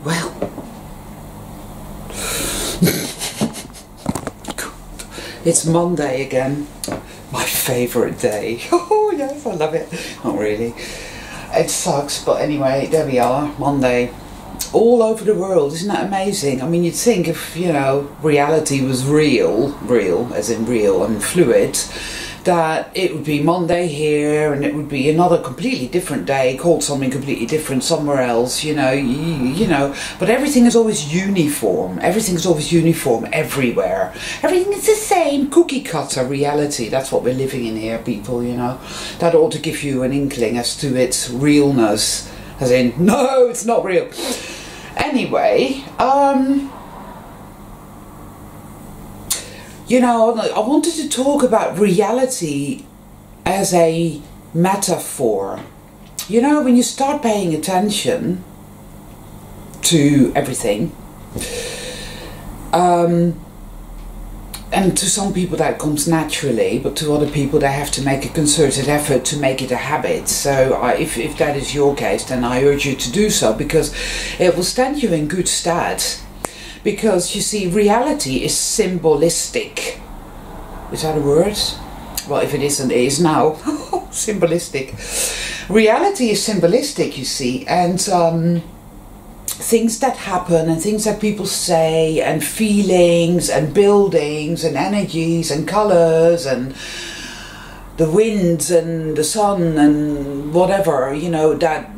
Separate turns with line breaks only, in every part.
Well, it's Monday again, my favourite day. Oh yes, I love it. Not really. It sucks, but anyway, there we are, Monday. All over the world, isn't that amazing? I mean, you'd think if, you know, reality was real, as in real and fluid, that it would be Monday here and it would be another completely different day called something completely different somewhere else, you know, but everything is always uniform. Everything is always uniform everywhere. Everything is the same cookie cutter reality. That's what we're living in here, people, you know. That ought to give you an inkling as to its realness, as in, no, it's not real. Anyway, you know, I wanted to talk about reality as a metaphor. You know, when you start paying attention to everything, and to some people that comes naturally, but to other people they have to make a concerted effort to make it a habit. So if that is your case, then I urge you to do so, because it will stand you in good stead. Because, you see, reality is symbolistic. Is that a word? Well, if it isn't, it is now. Symbolistic. Reality is symbolistic, you see, and things that happen and things that people say and feelings and buildings and energies and colours and the winds and the sun and whatever, you know, that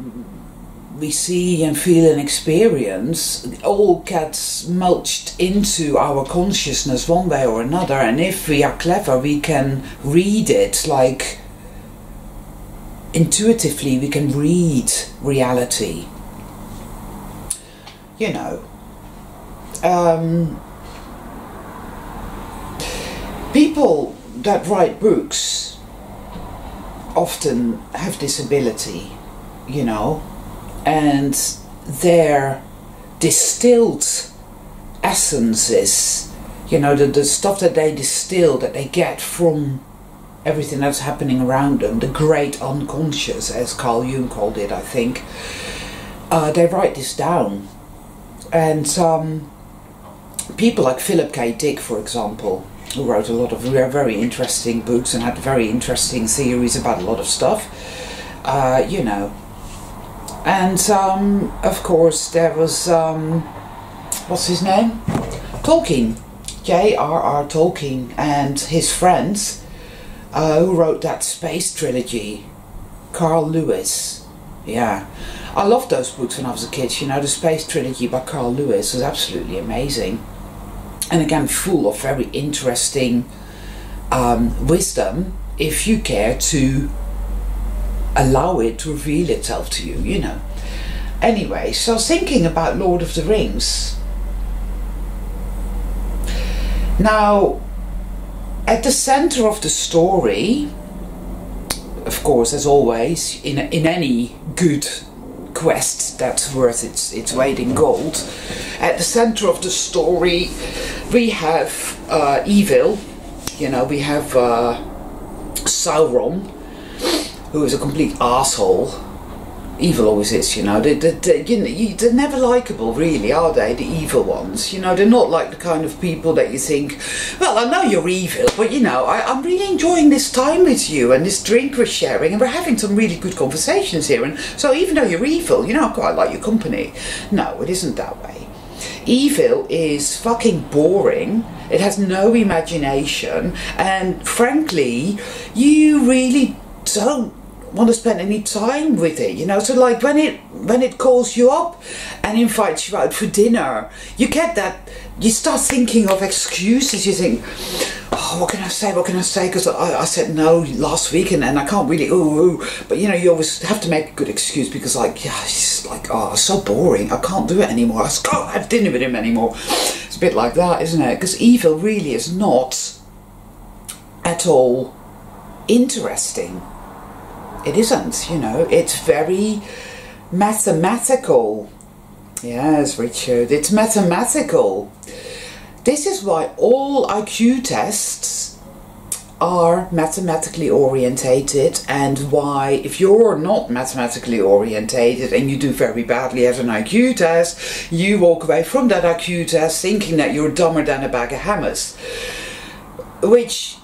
we see and feel and experience all gets mulched into our consciousness one way or another, and if we are clever we can read it, like intuitively we can read reality, you know. People that write books often have this ability, you know, and their distilled essences, you know, the stuff that they distill, that they get from everything that's happening around them, the great unconscious, as Carl Jung called it, I think, they write this down. And people like Philip K. Dick, for example, who wrote a lot of very interesting books and had very interesting theories about a lot of stuff, you know. And of course there was, what's his name? Tolkien, J.R.R. Tolkien, and his friends who wrote that space trilogy, Carl Lewis. Yeah, I loved those books when I was a kid, you know. The space trilogy by Carl Lewis was absolutely amazing. And again, full of very interesting wisdom, if you care to allow it to reveal itself to you, you know. Anyway, so I was thinking about Lord of the Rings. Now, at the center of the story, of course, as always, in any good quest that's worth its weight in gold, at the center of the story we have evil, you know. We have Sauron, who is a complete asshole. Evil always is, you know. They're never likable, really, are they, the evil ones? You know, they're not like the kind of people that you think, well, I know you're evil, but, you know, I'm really enjoying this time with you and this drink we're sharing, and we're having some really good conversations here, and so even though you're evil, you know, I quite like your company. No, it isn't that way. Evil is fucking boring. It has no imagination, and frankly, you really don't want to spend any time with it, you know. So like when it calls you up and invites you out for dinner, you get that, you start thinking of excuses. You think, oh, what can I say, because I said no last week and I can't really, but you know, you always have to make a good excuse, because like, yeah, it's like, oh, it's so boring, I can't do it anymore, I can't have dinner with him anymore. It's a bit like that, isn't it? Because evil really is not at all interesting. It isn't, you know. It's very mathematical. Yes, Richard, it's mathematical. This is why all IQ tests are mathematically orientated, and why, if you're not mathematically orientated and you do very badly at an IQ test, you walk away from that IQ test thinking that you're dumber than a bag of hammers, which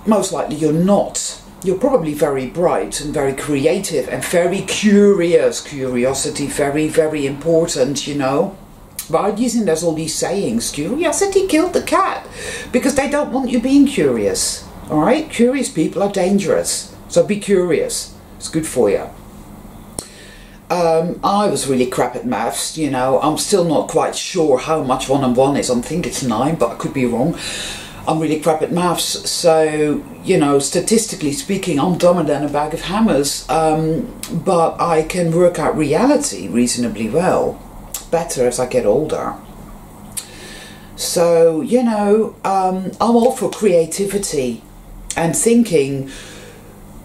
most likely you're not. You're probably very bright and very creative and very curious. Curiosity, very, very important, you know. Right? Using there's all these sayings, curiosity killed the cat, because they don't want you being curious. Alright? Curious people are dangerous. So be curious. It's good for you. I was really crap at maths, you know. I'm still not quite sure how much 1 and 1 is. I think it's 9, but I could be wrong. I'm really crap at maths. So, you know, statistically speaking, I'm dumber than a bag of hammers. But I can work out reality reasonably well. Better as I get older. So, you know, I'm all for creativity and thinking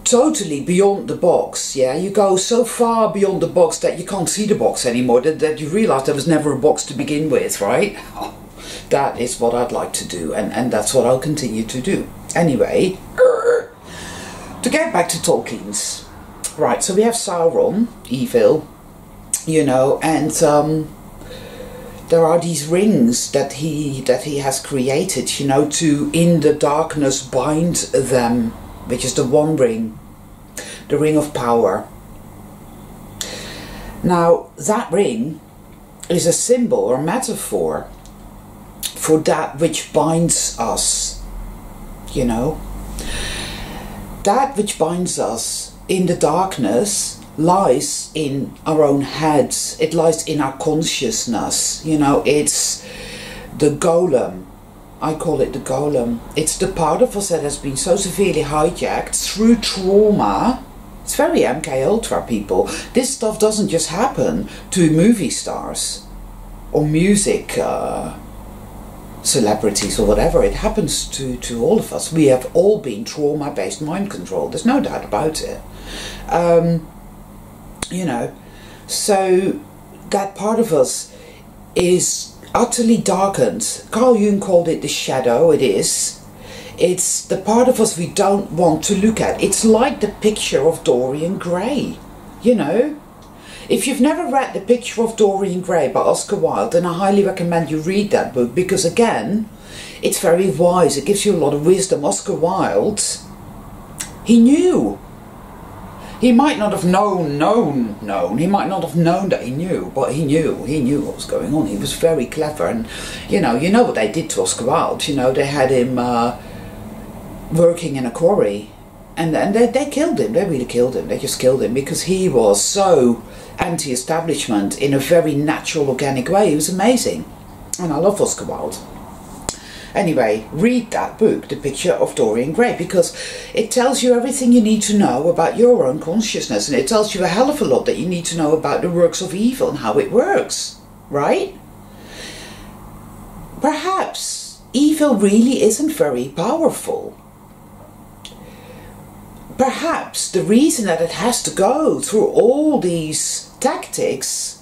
totally beyond the box. Yeah, you go so far beyond the box that you can't see the box anymore, that you realize there was never a box to begin with, right? That is what I'd like to do, and that's what I'll continue to do. Anyway, to get back to Tolkien's, right, so we have Sauron, evil, you know, and there are these rings that he has created, you know, to in the darkness bind them, which is the One Ring, the Ring of Power. Now, that ring is a symbol or metaphor for that which binds us, you know. That which binds us in the darkness lies in our own heads. It lies in our consciousness, you know. It's the golem. I call it the golem. It's the part of us that has been so severely hijacked through trauma. It's very MK Ultra, people. This stuff doesn't just happen to movie stars or music celebrities or whatever. It happens to all of us. We have all been trauma-based mind control. There's no doubt about it. You know, so that part of us is utterly darkened. Carl Jung called it the shadow. It is. It's the part of us we don't want to look at. It's like the picture of Dorian Gray, you know. If you've never read The Picture of Dorian Gray by Oscar Wilde, then I highly recommend you read that book, because again, it's very wise. It gives you a lot of wisdom. Oscar Wilde, he knew. He might not have known. He might not have known that he knew, but he knew what was going on. He was very clever, and you know what they did to Oscar Wilde. You know, they had him working in a quarry, and they killed him. They really killed him. They just killed him because he was so anti-establishment in a very natural, organic way. He was amazing, and I love Oscar Wilde. Anyway, read that book, The Picture of Dorian Gray, because it tells you everything you need to know about your own consciousness, and it tells you a hell of a lot that you need to know about the works of evil and how it works, right? Perhaps evil really isn't very powerful. Perhaps the reason that it has to go through all these tactics,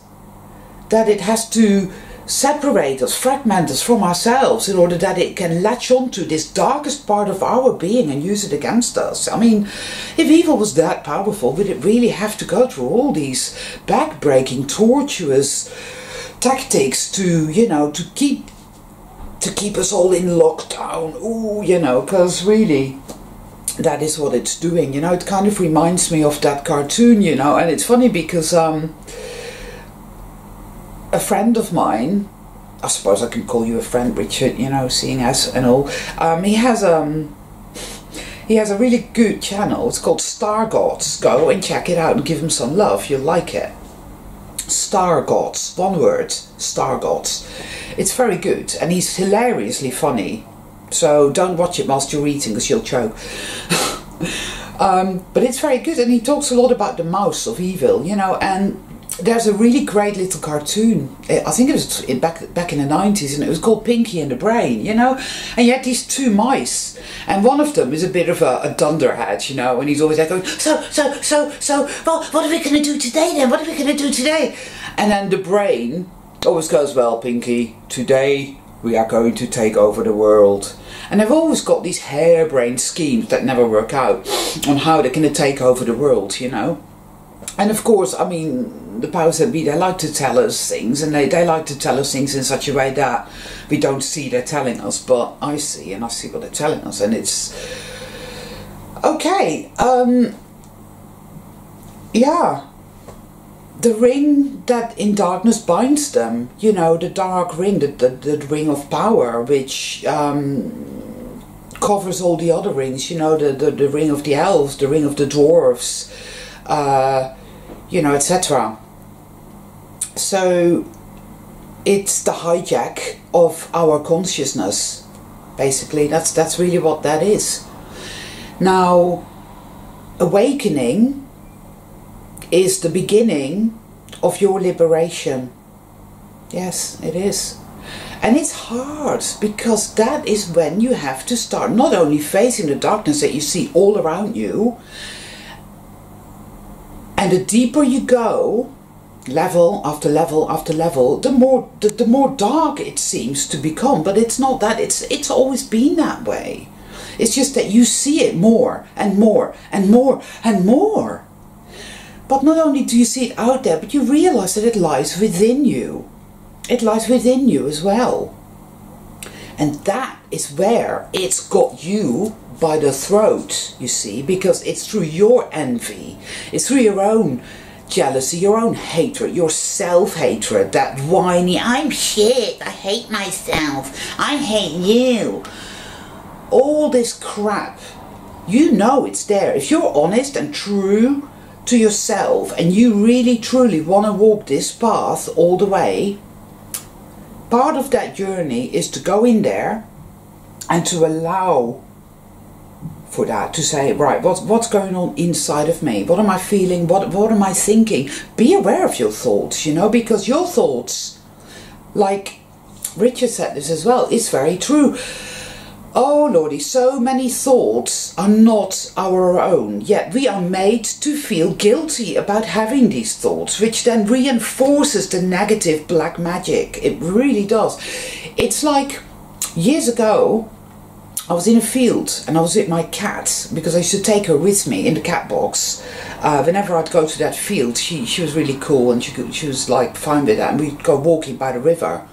that it has to separate us, fragment us from ourselves in order that it can latch onto this darkest part of our being and use it against us. I mean, if evil was that powerful, would it really have to go through all these back-breaking, tortuous tactics to, you know, to keep us all in lockdown? Ooh, you know, because really, that is what it's doing. You know, it kind of reminds me of that cartoon, you know, and it's funny because a friend of mine, I suppose I can call you a friend, Richard, you know, seeing as and all, he has a really good channel. It's called Star Gods. Go and check it out and give him some love. You'll like it. Star Gods, one word, Star Gods. It's very good, and he's hilariously funny. So don't watch it whilst you're eating, because you'll choke. But it's very good, and he talks a lot about the mouse of evil, you know, and there's a really great little cartoon. I think it was back in the 90s, and it was called Pinky and the Brain, you know. And you had these two mice, and one of them is a bit of a dunderhead, you know, and he's always like going, so, well, what are we going to do today then? What are we going to do today? And then the brain always goes, well, Pinky, today we are going to take over the world. And they've always got these harebrained schemes that never work out on how they're going to take over the world, you know. And of course, I mean, the powers that be, they like to tell us things, and they like to tell us things in such a way that we don't see they're telling us, but I see, and I see what they're telling us, and it's okay. Yeah, the ring that in darkness binds them, you know, the dark ring, the ring of power, which covers all the other rings, you know, the ring of the elves, the ring of the dwarves, you know, etc. So it's the hijack of our consciousness, basically. That's really what that is. Now, awakening is the beginning of your liberation. Yes, it is. And it's hard, because that is when you have to start not only facing the darkness that you see all around you, and the deeper you go, level after level after level, the more dark it seems to become. But it's not that. It's always been that way. It's just that you see it more and more and more and more. But not only do you see it out there, but you realize that it lies within you. It lies within you as well. And that is where it's got you by the throat, you see, because it's through your envy, it's through your own jealousy, your own hatred, your self-hatred, that whiny, I'm shit, I hate myself, I hate you. All this crap, you know it's there. If you're honest and true to yourself, and you really truly want to walk this path all the way, part of that journey is to go in there and to allow for that, to say, right, what's going on inside of me? What am I feeling? What am I thinking? Be aware of your thoughts, you know, because your thoughts, like Richard said this as well, is very true. Oh Lordy, so many thoughts are not our own, yet we are made to feel guilty about having these thoughts, which then reinforces the negative black magic. It really does. It's like years ago, I was in a field and I was with my cat, because I used to take her with me in the cat box. Whenever I'd go to that field, she was really cool, and she was like fine with that, and we'd go walking by the river.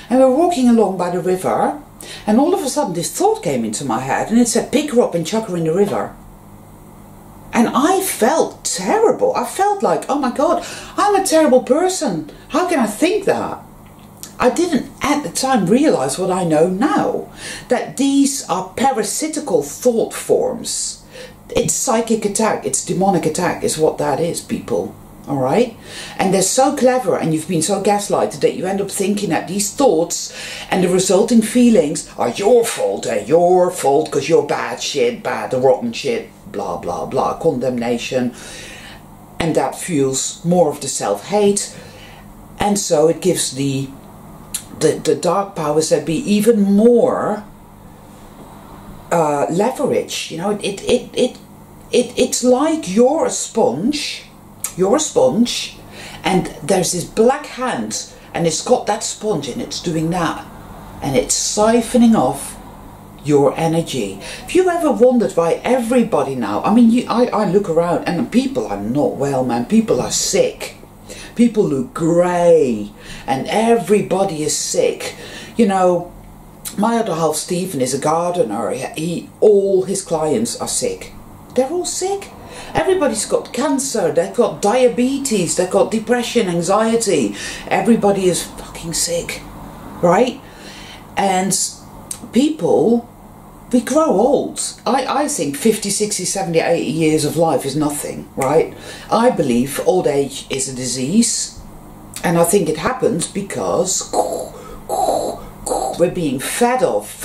And we were walking along by the river, and all of a sudden this thought came into my head, and it said, pick her up and chuck her in the river. And I felt terrible. I felt like, oh my God, I'm a terrible person. How can I think that? I didn't at the time realize what I know now, that these are parasitical thought forms. It's psychic attack, it's demonic attack is what that is, people. Alright? And they're so clever, and you've been so gaslighted that you end up thinking that these thoughts and the resulting feelings are your fault. They're your fault because you're bad shit, bad, rotten shit, blah, blah, blah, condemnation. And that fuels more of the self-hate. And so it gives the dark powers that be even more leverage. You know, it's like you're a sponge. You're a sponge, and there's this black hand, and it's got that sponge, and it's doing that, and it's siphoning off your energy. If you ever wondered why everybody now, I mean, I look around, and people are not well, man. People are sick. People look grey, and everybody is sick. You know, my other half, Stephen, is a gardener. All his clients are sick. They're all sick. Everybody's got cancer, they've got diabetes, they've got depression, anxiety. Everybody is fucking sick, right? And people, we grow old. I think 50, 60, 70, 80 years of life is nothing, right? I believe old age is a disease, and I think it happens because we're being fed off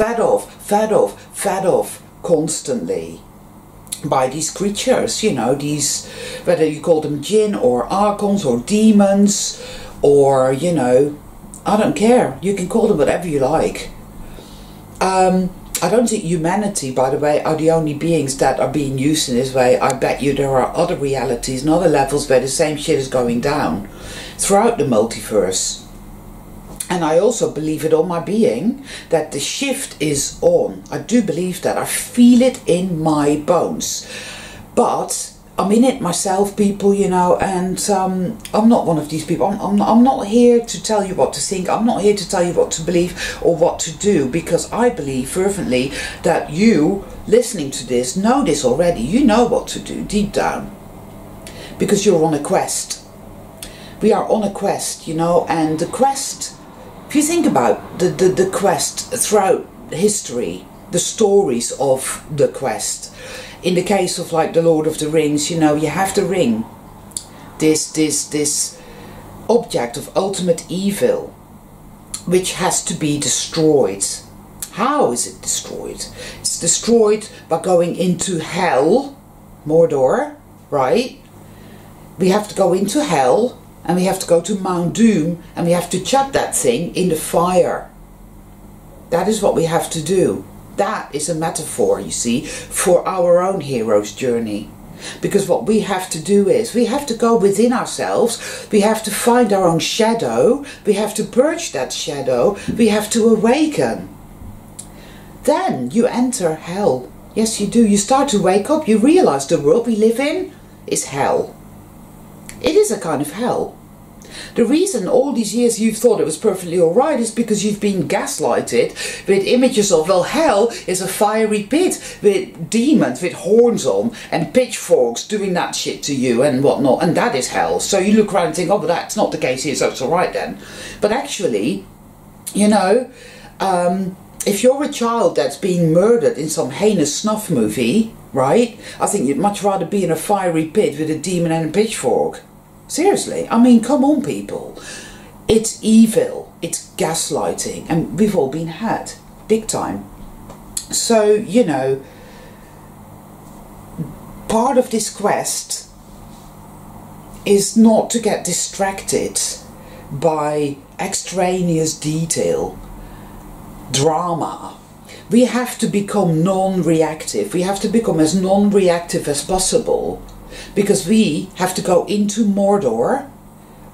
constantly by these creatures, you know, these, whether you call them jinn or archons or demons, or, you know, I don't care, you can call them whatever you like. I don't think humanity, by the way, are the only beings that are being used in this way. I bet you there are other realities and other levels where the same shit is going down throughout the multiverse. And I also believe it all my being that the shift is on. I do believe that. I feel it in my bones. But I'm in it myself, people, you know, and I'm not one of these people. I'm not here to tell you what to think. I'm not here to tell you what to believe or what to do, because I believe fervently that you, listening to this, know this already. You know what to do deep down, because you're on a quest. We are on a quest, you know, and the quest, if you think about the quest throughout history, the stories of the quest, in the case of like the Lord of the Rings, you know, you have the ring, this object of ultimate evil, which has to be destroyed. How is it destroyed? It's destroyed by going into hell, Mordor, right? We have to go into hell, and we have to go to Mount Doom, and we have to chuck that thing in the fire. That is what we have to do. That is a metaphor, you see, for our own hero's journey. Because what we have to do is, we have to go within ourselves, we have to find our own shadow, we have to purge that shadow, we have to awaken. Then you enter hell. Yes, you do. You start to wake up, you realize the world we live in is hell. It is a kind of hell. The reason all these years you've thought it was perfectly alright is because you've been gaslighted with images of, well, hell is a fiery pit with demons with horns on and pitchforks doing that shit to you and whatnot, and that is hell. So you look around and think, oh, but that's not the case here, so it's alright then. But actually, you know, if you're a child that's being murdered in some heinous snuff movie, right, I think you'd much rather be in a fiery pit with a demon and a pitchfork. Seriously, I mean, come on, people. It's evil, it's gaslighting, and we've all been had, big time. So, you know, part of this quest is not to get distracted by extraneous detail, drama. We have to become non-reactive. We have to become as non-reactive as possible, because we have to go into Mordor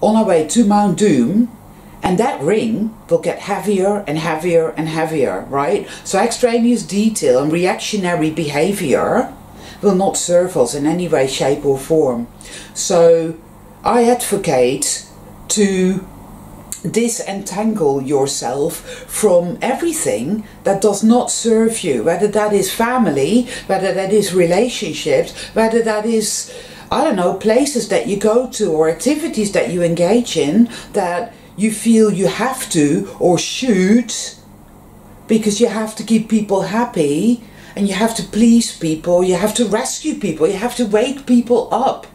on our way to Mount Doom, and that ring will get heavier and heavier and heavier, right? So extraneous detail and reactionary behavior will not serve us in any way, shape or form. So I advocate to disentangle yourself from everything that does not serve you, whether that is family, whether that is relationships, whether that is, I don't know, places that you go to or activities that you engage in that you feel you have to or should, because you have to keep people happy and you have to please people, you have to rescue people, you have to wake people up.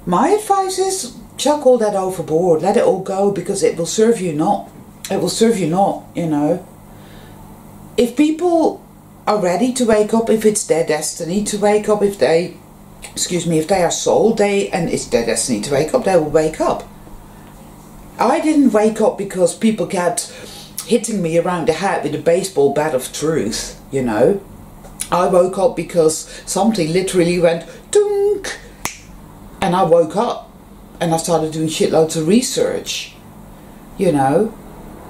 My advice is, chuck all that overboard, let it all go, because it will serve you not. It will serve you not, you know. If people are ready to wake up, if it's their destiny to wake up, if they, if they are sold, and it's their destiny to wake up, they will wake up. I didn't wake up because people kept hitting me around the head with a baseball bat of truth, you know. I woke up because something literally went dunk, and I woke up. And I started doing shitloads of research, you know.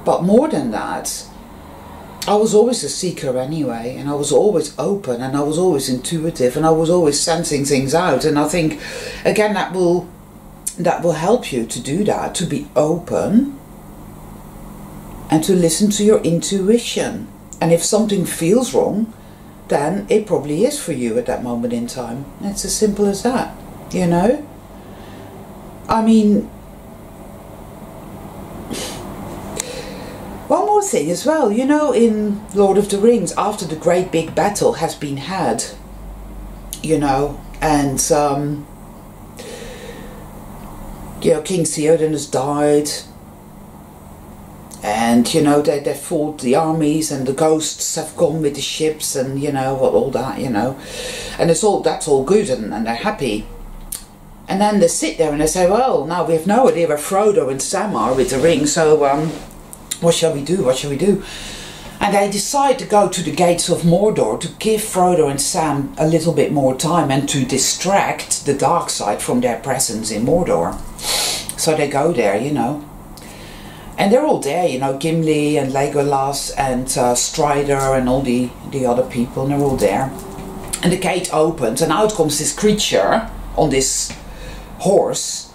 But more than that, I was always a seeker anyway, and I was always open, and I was always intuitive, and I was always sensing things out. And I think, again, that will help you to do that, to be open and to listen to your intuition. And if something feels wrong, then it probably is for you at that moment in time. It's as simple as that, you know. I mean, one more thing as well, you know, in Lord of the Rings, after the great big battle has been had, you know, and, you know, King Theoden has died, and, you know, they fought the armies, and the ghosts have gone with the ships, and, you know, all that, you know, and that's all good, and they're happy. And then they sit there and they say, well, now we have no idea where Frodo and Sam are with the ring, so what shall we do, what shall we do? And they decide to go to the gates of Mordor to give Frodo and Sam a little bit more time and to distract the dark side from their presence in Mordor. So they go there, you know. And they're all there, you know, Gimli and Legolas and Strider and all the other people, and they're all there. And the gate opens, and out comes this creature on this horse.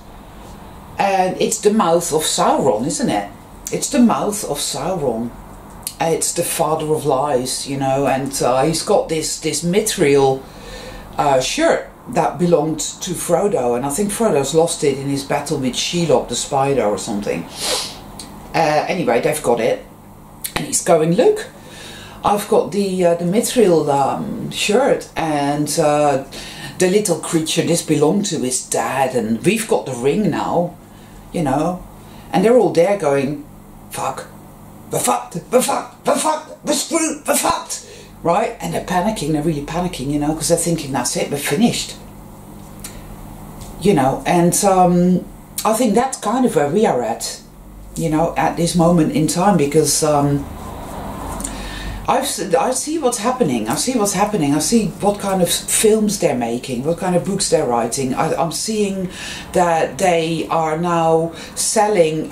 And it's the mouth of Sauron, isn't it? It's the mouth of Sauron. It's the father of lies, you know, and he's got this mithril shirt that belonged to Frodo, and I think Frodo's lost it in his battle with Shelob the spider or something. Anyway, they've got it, and he's going, look, I've got the mithril shirt, and the little creature this belonged to is dead, and we've got the ring now, you know. And they're all there going, fuck, we're fucked, we're fucked, we're fucked, we're screwed, we're fucked, right? And they're panicking, they're really panicking, you know, because they're thinking, that's it, we're finished, you know. And I think that's kind of where we are at, you know, at this moment in time, because I see what's happening. I see what's happening. I see what kind of films they're making, what kind of books they're writing. I'm seeing that they are now selling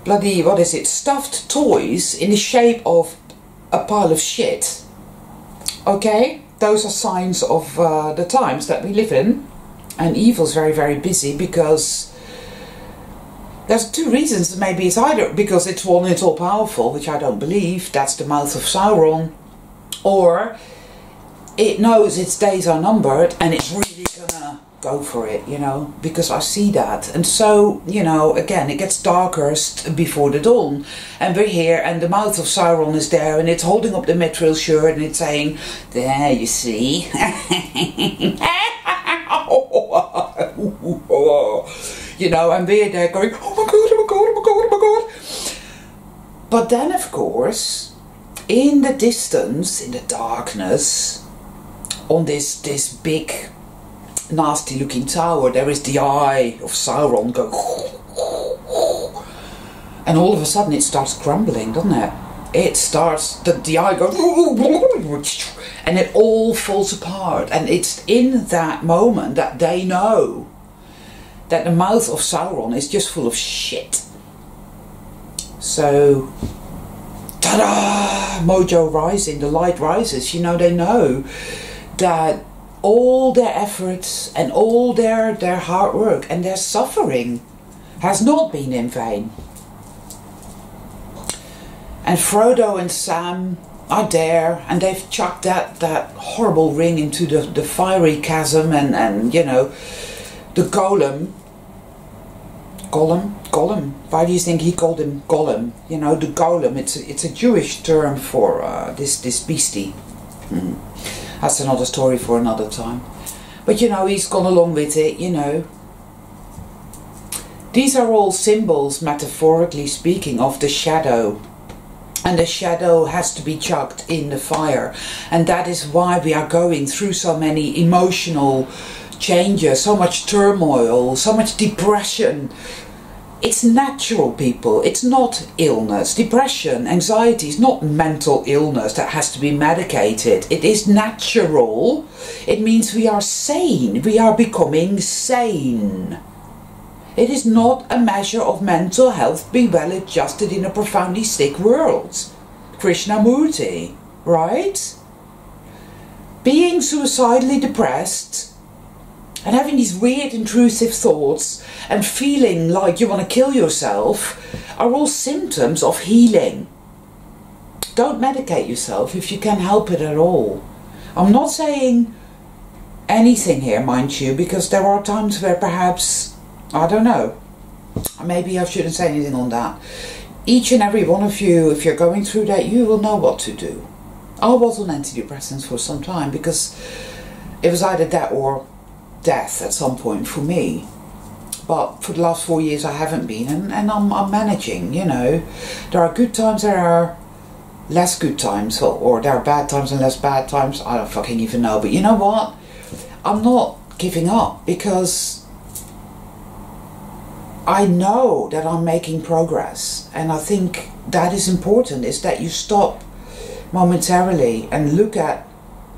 bloody, what is it, stuffed toys in the shape of a pile of shit. Okay? Those are signs of the times that we live in. And evil's very, very busy, because there's two reasons. Maybe it's either because it's all powerful, which I don't believe, that's the mouth of Sauron, or it knows its days are numbered and it's really gonna go for it, you know, because I see that. And so, you know, again, it gets darkest before the dawn, and we're here, and the mouth of Sauron is there, and it's holding up the mithril shirt, and it's saying, there, you see. You know, and we're there going, oh my god, oh my god, oh my god, oh my god. But then, of course, in the distance, in the darkness, on this big, nasty looking tower, there is the eye of Sauron going, and all of a sudden it starts crumbling, doesn't it? It starts, the eye goes, and it all falls apart. And it's in that moment that they know that the mouth of Sauron is just full of shit. So, ta-da! Mojo rising, the light rises. You know, they know that all their efforts and all their hard work and their suffering has not been in vain. And Frodo and Sam are there, and they've chucked that horrible ring into the fiery chasm, and you know, the golem. Golem. Why do you think he called him Golem? You know, the golem. It's a Jewish term for this beastie. That's another story for another time. But you know, he's gone along with it. You know, these are all symbols, metaphorically speaking, of the shadow. And the shadow has to be chucked in the fire, and that is why we are going through so many emotional changes, so much turmoil, so much depression. It's natural, people. It's not illness. Depression, anxiety is not mental illness that has to be medicated. It is natural. It means we are sane. We are becoming sane. It is not a measure of mental health being well adjusted in a profoundly sick world. Krishnamurti, right? Being suicidally depressed and having these weird intrusive thoughts and feeling like you want to kill yourself are all symptoms of healing. Don't medicate yourself if you can help it at all. I'm not saying anything here, mind you, because there are times where perhaps, I don't know, maybe I shouldn't say anything on that. Each and every one of you, if you're going through that, you will know what to do. I was on antidepressants for some time because it was either that or death at some point for me. But for the last 4 years I haven't been, and I'm managing, you know. There are good times, there are less good times, or there are bad times and less bad times, I don't fucking even know. But you know what? I'm not giving up, because I know that I'm making progress, and I think that is important, is that you stop momentarily and look at,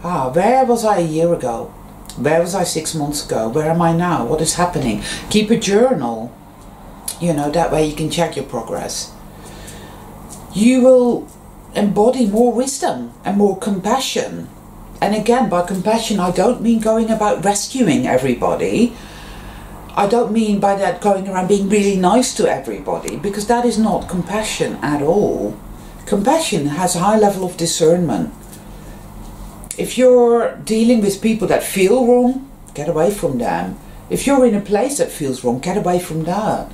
where was I a year ago? Where was I 6 months ago? Where am I now? What is happening? Keep a journal. You know, that way you can check your progress. You will embody more wisdom and more compassion. And again, by compassion, I don't mean going about rescuing everybody. I don't mean by that going around being really nice to everybody, because that is not compassion at all. Compassion has a high level of discernment. If you're dealing with people that feel wrong, get away from them. If you're in a place that feels wrong, get away from that.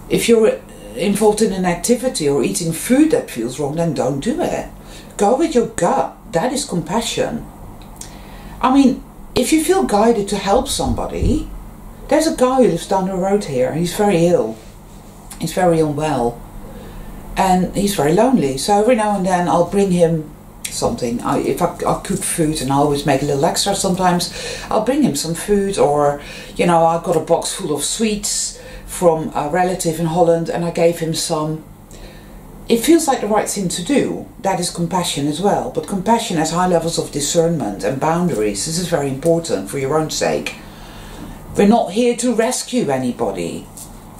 If you're involved in an activity or eating food that feels wrong, then don't do it. Go with your gut. That is compassion. I mean, if you feel guided to help somebody, there's a guy who lives down the road here. He's very ill. He's very unwell. And he's very lonely. So every now and then I'll bring him something. If I cook food, and I always make a little extra sometimes, I'll bring him some food. Or, you know, I've got a box full of sweets from a relative in Holland and I gave him some. It feels like the right thing to do. That is compassion as well. But compassion has high levels of discernment and boundaries. This is very important for your own sake. We're not here to rescue anybody.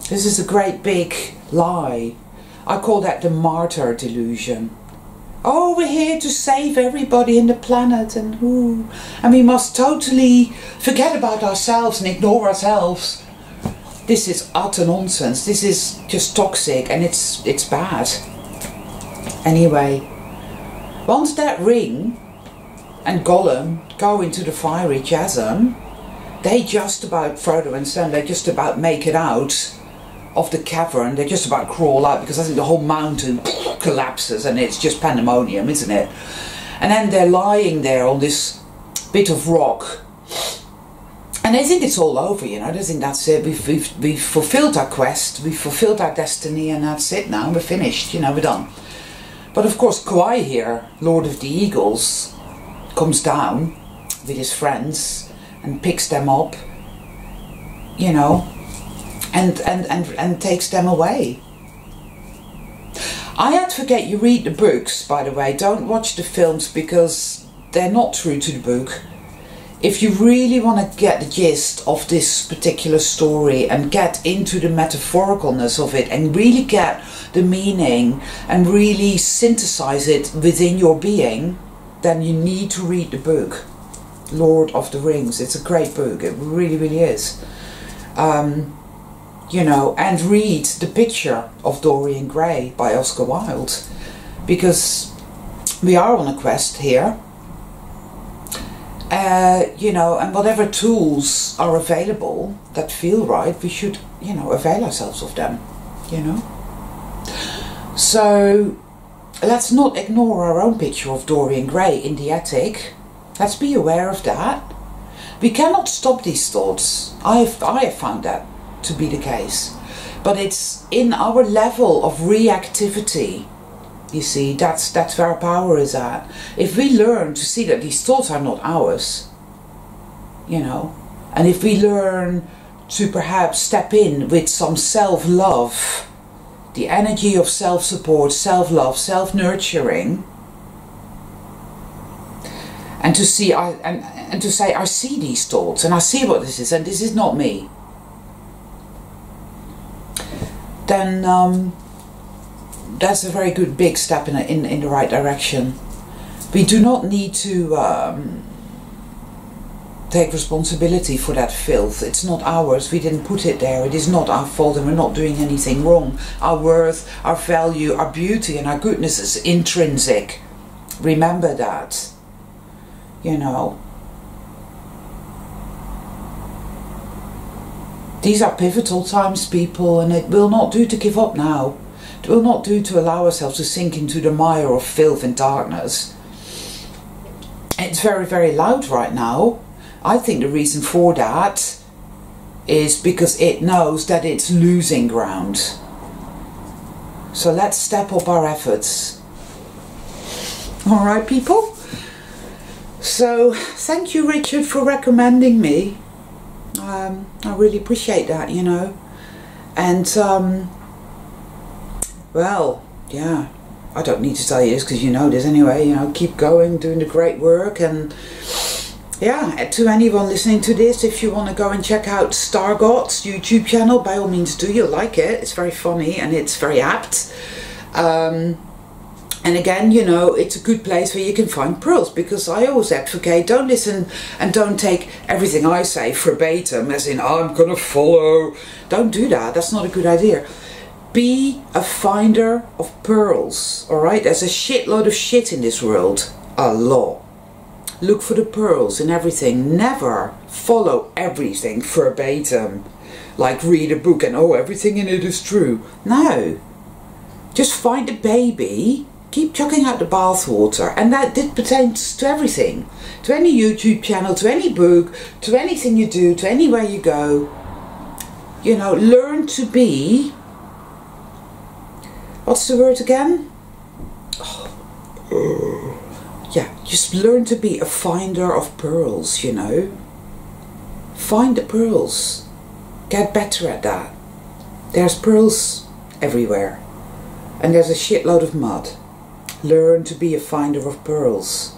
This is a great big lie. I call that the martyr delusion. Oh, we're here to save everybody in the planet, and we must totally forget about ourselves and ignore ourselves. This is utter nonsense. This is just toxic, and it's bad. Anyway, once that ring and Gollum go into the fiery chasm, they just about, Frodo and Sam, they just about make it out of the cavern. They just about crawl out, because I think the whole mountain collapses and it's just pandemonium, isn't it? And then they're lying there on this bit of rock, and they think it's all over, you know. They think that's it. We've fulfilled our quest, we've fulfilled our destiny, and that's it now. We're finished, you know, we're done. But of course, Kauai here, Lord of the Eagles, comes down with his friends and picks them up, you know, and takes them away. I had to forget, you read the books, by the way. Don't watch the films, because they're not true to the book. If you really want to get the gist of this particular story and get into the metaphoricalness of it and really get the meaning and really synthesize it within your being, then you need to read the book, Lord of the Rings. It's a great book. It really, really is. You know, and read The Picture of Dorian Gray by Oscar Wilde, because we are on a quest here. You know, and whatever tools are available that feel right, we should, you know, avail ourselves of them, you know. So let's not ignore our own picture of Dorian Gray in the attic. Let's be aware of that. We cannot stop these thoughts. I have found that to be the case. But it's in our level of reactivity. You see, that's where our power is at. If we learn to see that these thoughts are not ours, you know, and if we learn to perhaps step in with some self-love, the energy of self-support, self-love, self-nurturing, and to see, and to say, I see these thoughts, and I see what this is, and this is not me, then that's a very good big step in the right direction. We do not need to take responsibility for that filth. It's not ours. We didn't put it there. It is not our fault, and we're not doing anything wrong. Our worth, our value, our beauty and our goodness is intrinsic. Remember that. You know. These are pivotal times, people, and it will not do to give up now. It will not do to allow ourselves to sink into the mire of filth and darkness. It's very, very loud right now. I think the reason for that is because it knows that it's losing ground. So let's step up our efforts. Alright, people? So, thank you, Richard, for recommending me. I really appreciate that, you know. And, well, yeah, I don't need to tell you this because you know this anyway. You know, keep going, doing the great work, and yeah, to anyone listening to this, if you want to go and check out Stargod's YouTube channel, by all means do. You'll like it. It's very funny and it's very apt. And again, you know, it's a good place where you can find pearls, because I always advocate, don't listen and don't take everything I say verbatim, as in, I'm gonna follow. Don't do that. That's not a good idea. Be a finder of pearls, alright? There's a shitload of shit in this world. A lot. Look for the pearls in everything. Never follow everything verbatim. Like read a book and, oh, everything in it is true. No. Just find a baby. Keep chucking out the bathwater, and that pertains to everything, to any YouTube channel, to any book, to anything you do, to anywhere you go. You know, learn to be, what's the word again? Yeah, just learn to be a finder of pearls, you know. Find the pearls. Get better at that. There's pearls everywhere, and there's a shitload of mud. Learn to be a finder of pearls.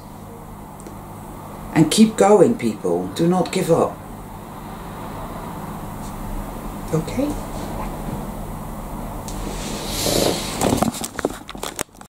And keep going, people. Do not give up. Okay?